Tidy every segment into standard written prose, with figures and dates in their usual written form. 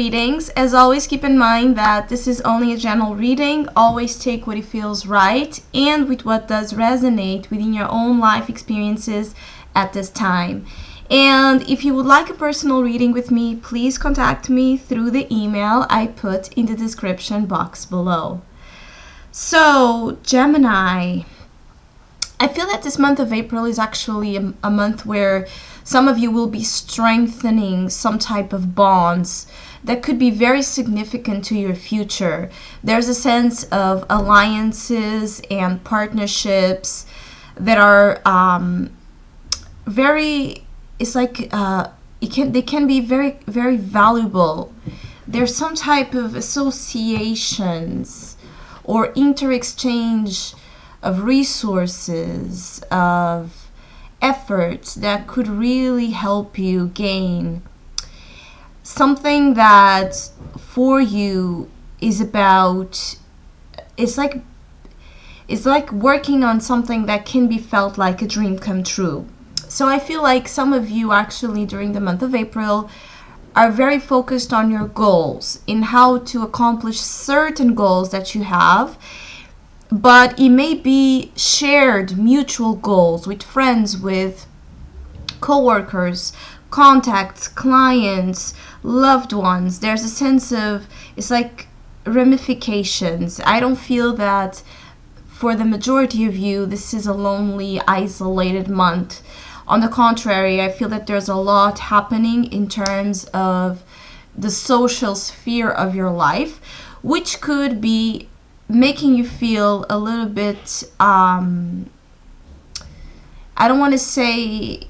readings. As always, keep in mind that this is only a general reading. Always take what it feels right and with what does resonate within your own life experiences at this time. And if you would like a personal reading with me, please contact me through the email I put in the description box below. So, Gemini, I feel that this month of April is actually a month where some of you will be strengthening some type of bonds that could be very significant to your future. There's a sense of alliances and partnerships that are very, it's like they can be very, very valuable. There's some type of associations or inter-exchange of resources, of efforts that could really help you gain something that for you is about, it's like working on something that can be felt like a dream come true. So I feel like some of you actually during the month of April are very focused on your goals, in how to accomplish certain goals that you have, but it may be shared mutual goals with friends, with co-workers, contacts, clients, loved ones. There's a sense of, it's like ramifications. I don't feel that for the majority of you this is a lonely, isolated month. On the contrary, I feel that there's a lot happening in terms of the social sphere of your life, which could be making you feel a little bit, I don't want to say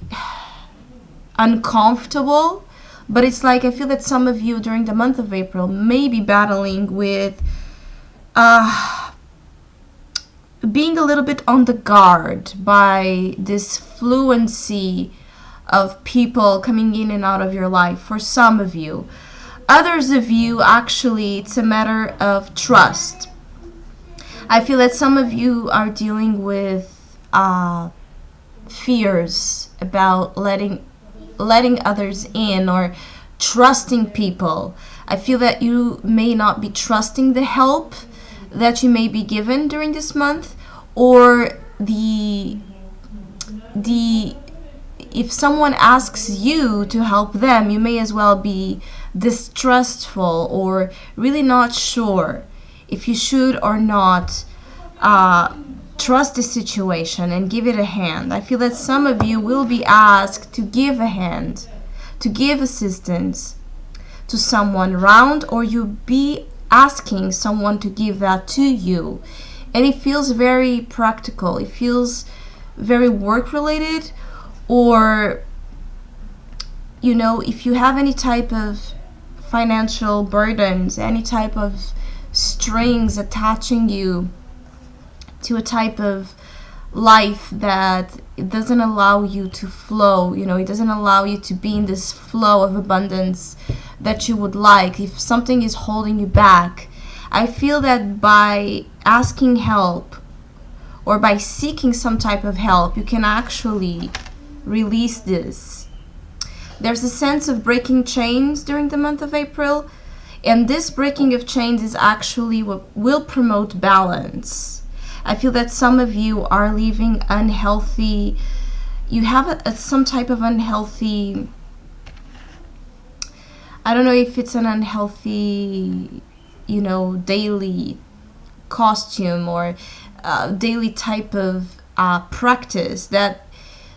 uncomfortable, but it's like I feel that some of you during the month of April may be battling with being a little bit on the guard by this fluency of people coming in and out of your life. For some of you, others of you, actually, it's a matter of trust. I feel that some of you are dealing with fears about letting others in or trusting people. I feel that you may not be trusting the help that you may be given during this month, or if someone asks you to help them, you may as well be distrustful or really not sure if you should or not trust the situation and give it a hand. I feel that some of you will be asked to give a hand, to give assistance to someone around, or you'll be asking someone to give that to you. And it feels very practical. It feels very work related, or if you have any type of financial burdens, any type of strings attaching you to a type of life that it doesn't allow you to flow, it doesn't allow you to be in this flow of abundance that you would like. If something is holding you back, I feel that by asking help or by seeking some type of help, you can actually release this. There's a sense of breaking chains during the month of April, and this breaking of chains is actually what will promote balance. I feel that some of you are living unhealthy. You have some type of unhealthy, I don't know if it's an unhealthy, daily costume or daily type of practice, that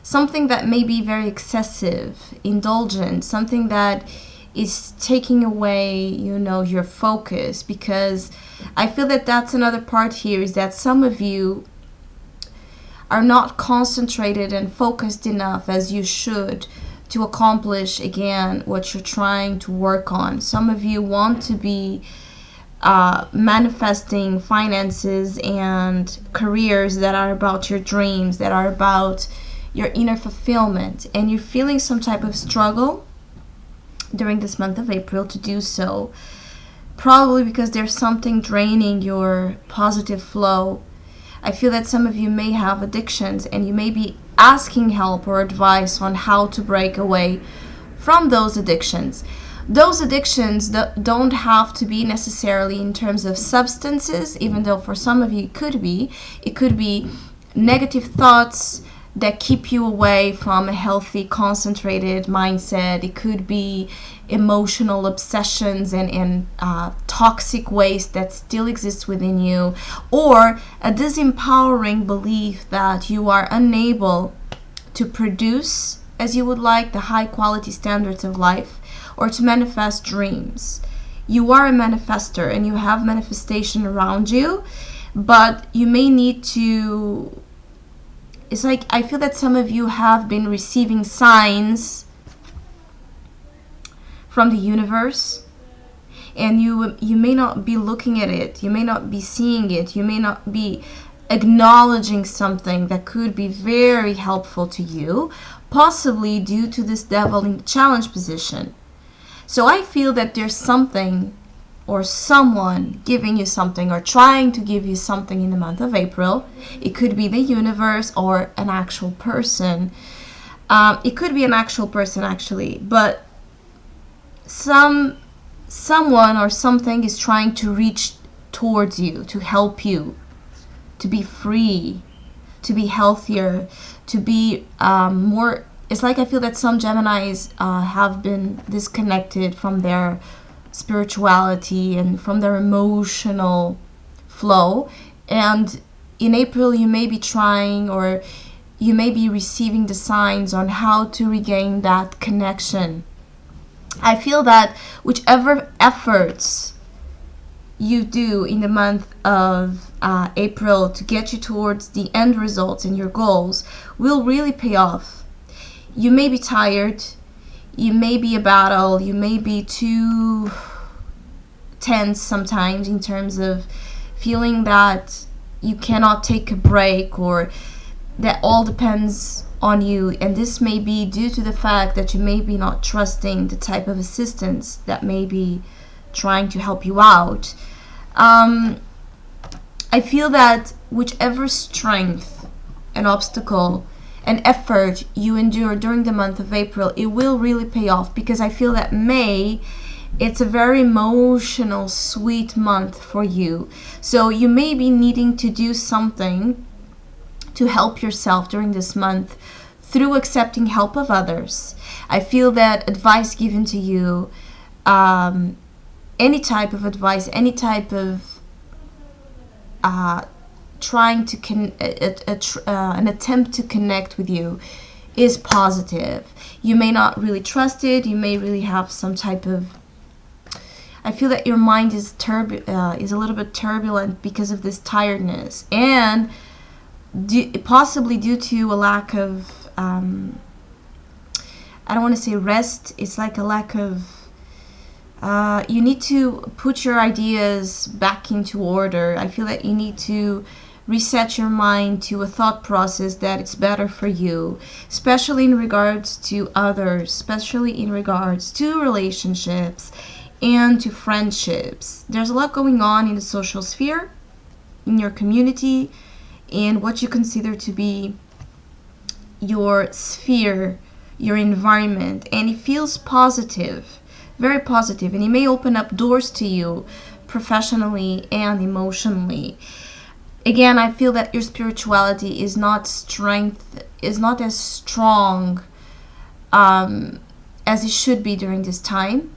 something that may be very excessive, indulgent, something that is taking away, your focus. Because I feel that that's another part here, is that some of you are not concentrated and focused enough as you should to accomplish, again, what you're trying to work on. Some of you want to be manifesting finances and careers that are about your dreams, that are about your inner fulfillment, and you're feeling some type of struggle during this month of April to do so, probably because there's something draining your positive flow. I feel that some of you may have addictions, and you may be asking help or advice on how to break away from those addictions. Those addictions don't have to be necessarily in terms of substances, even though for some of you it could be. It could be negative thoughts that keep you away from a healthy, concentrated mindset. It could be emotional obsessions and toxic waste that still exists within you, or a disempowering belief that you are unable to produce as you would like the high quality standards of life, or to manifest dreams. You are a manifester and you have manifestation around you, but you may need to, it's like I feel that some of you have been receiving signs from the universe, and you may not be looking at it, you may not be seeing it, you may not be acknowledging something that could be very helpful to you, possibly due to this devil in the challenge position. So I feel that there's something or someone giving you something or trying to give you something in the month of April. It could be the universe or an actual person. It could be an actual person actually, but someone or something is trying to reach towards you, to help you, to be free, to be healthier, to be more. It's like I feel that some Geminis have been disconnected from their spirituality and from their emotional flow. And in April, you may be trying, or you may be receiving the signs on how to regain that connection. I feel that whichever efforts you do in the month of April to get you towards the end results and your goals will really pay off. You may be tired, you may be a battle, you may be too tense sometimes in terms of feeling that you cannot take a break, or that all depends on you, and this may be due to the fact that you may be not trusting the type of assistance that may be trying to help you out. I feel that whichever strength and obstacle and effort you endure during the month of April, it will really pay off, because I feel that May, it's a very emotional, sweet month for you. So you may be needing to do something to help yourself during this month through accepting help of others. I feel that advice given to you, any type of advice, any type of trying to an attempt to connect with you is positive. You may not really trust it. You may really have some type of, I feel that your mind is a little bit turbulent because of this tiredness, and possibly due to a lack of I don't want to say rest. It's like a lack of you need to put your ideas back into order. I feel that you need to reset your mind to a thought process that it's better for you, especially in regards to others, especially in regards to relationships and to friendships. There's a lot going on in the social sphere, in your community, in what you consider to be your sphere, your environment, and it feels positive, very positive, and it may open up doors to you professionally and emotionally. Again, I feel that your spirituality is not as strong as it should be during this time.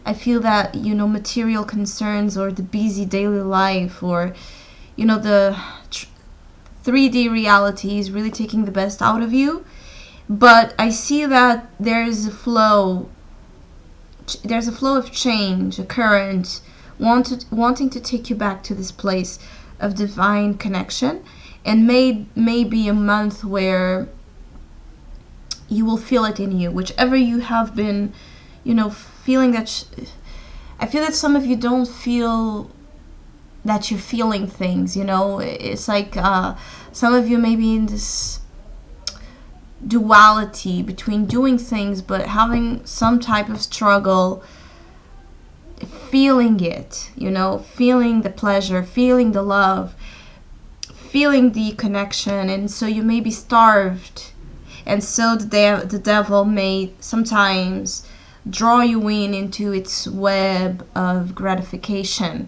I feel that, material concerns or the busy daily life, or, the 3D reality is really taking the best out of you. But I see that there's a flow of change, a current wanting to take you back to this place of divine connection, and may be a month where you will feel it in you, whichever you have been, feeling that. I feel that some of you don't feel that you're feeling things. It's like some of you may be in this duality between doing things but having some type of struggle feeling it, feeling the pleasure, feeling the love, feeling the connection, and so you may be starved, and so the devil may sometimes draw you in into its web of gratification.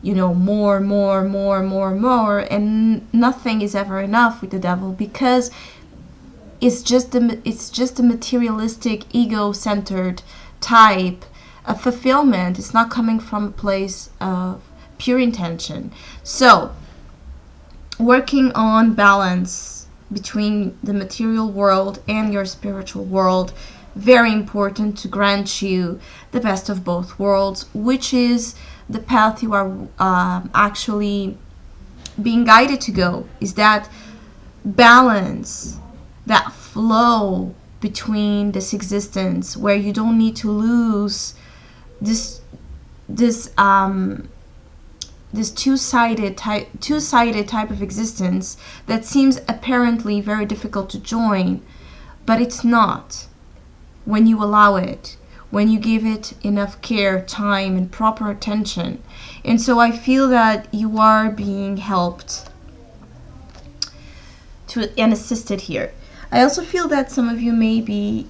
You know, more, more, more, more, more, and nothing is ever enough with the devil, because it's just a materialistic, ego-centered type of fulfillment. It's not coming from a place of pure intention. So, working on balance between the material world and your spiritual world, very important to grant you the best of both worlds, which is the path you are actually being guided to go. Is that balance, that flow between this existence, where you don't need to lose this two-sided type of existence that seems apparently very difficult to join, but it's not, when you allow it, when you give it enough care, time, and proper attention. And so I feel that you are being helped and assisted here. I also feel that some of you may be,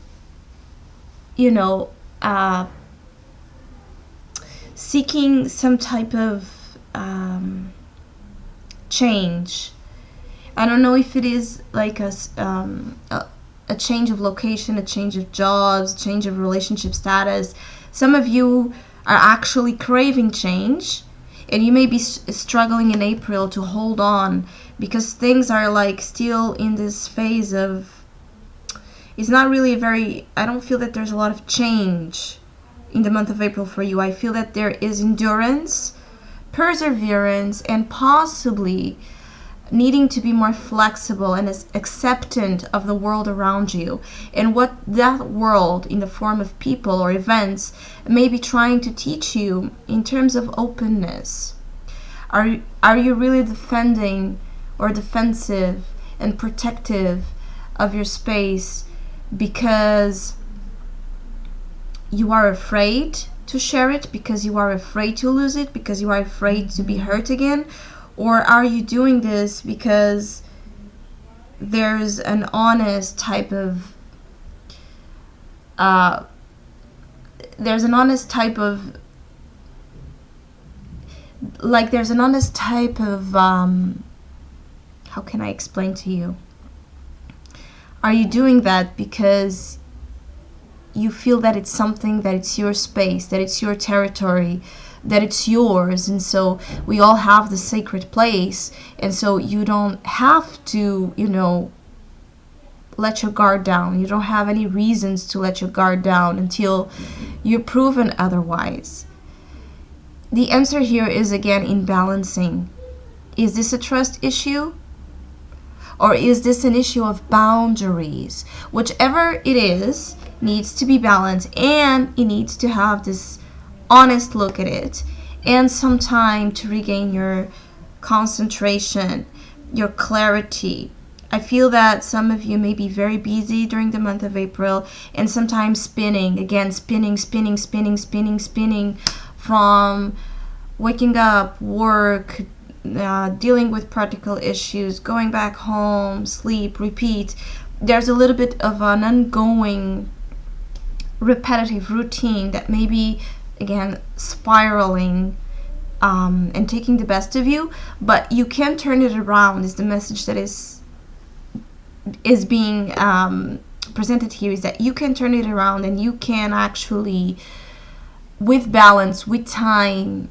seeking some type of change. I don't know if it is like a change of location, a change of jobs, a change of relationship status. Some of you are actually craving change, and you may be struggling in April to hold on, because things are like still in this phase of, it's not really I don't feel that there's a lot of change in the month of April for you. I feel that there is endurance, perseverance, and possibly needing to be more flexible and as acceptant of the world around you, and what that world in the form of people or events may be trying to teach you in terms of openness. Are you really defending or defensive and protective of your space because you are afraid to share it, because you are afraid to lose it, because you are afraid to be hurt again? Or are you doing this because there's an honest type of how can I explain to you? Are you doing that because you feel that it's something, that it's your space, that it's your territory, that it's yours, and so we all have the sacred place, and so you don't have to, let your guard down. You don't have any reasons to let your guard down until you're proven otherwise. The answer here is, again, in balancing. Is this a trust issue? Or is this an issue of boundaries? Whichever it is, needs to be balanced, and it needs to have this honest look at it, and some time to regain your concentration, your clarity. I feel that some of you may be very busy during the month of April, and sometimes spinning from waking up, work, dealing with practical issues, going back home, sleep, repeat. There's a little bit of an ongoing repetitive routine that may be, again, spiraling and taking the best of you, but you can turn it around, is the message that is being presented here, is that you can turn it around, and you can actually, with balance, with time,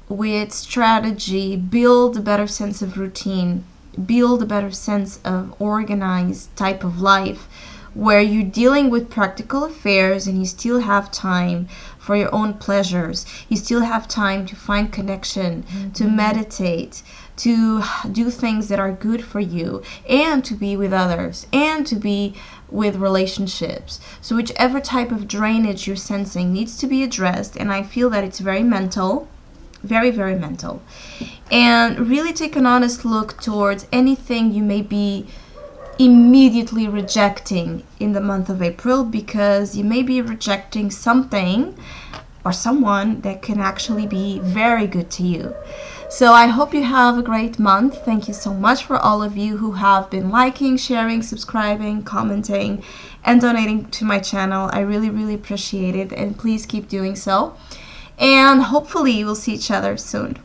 with strategy, build a better sense of routine, build a better sense of organized type of life, where you're dealing with practical affairs and you still have time for your own pleasures. You still have time to find connection, to meditate, to do things that are good for you, and to be with others, and to be with relationships. So whichever type of drainage you're sensing needs to be addressed, and I feel that it's very mental, very, very mental. And really take an honest look towards anything you may be immediately rejecting in the month of April, because you may be rejecting something or someone that can actually be very good to you. So I hope you have a great month. Thank you so much for all of you who have been liking, sharing, subscribing, commenting, and donating to my channel. I really, really appreciate it, and please keep doing so. And hopefully we'll see each other soon.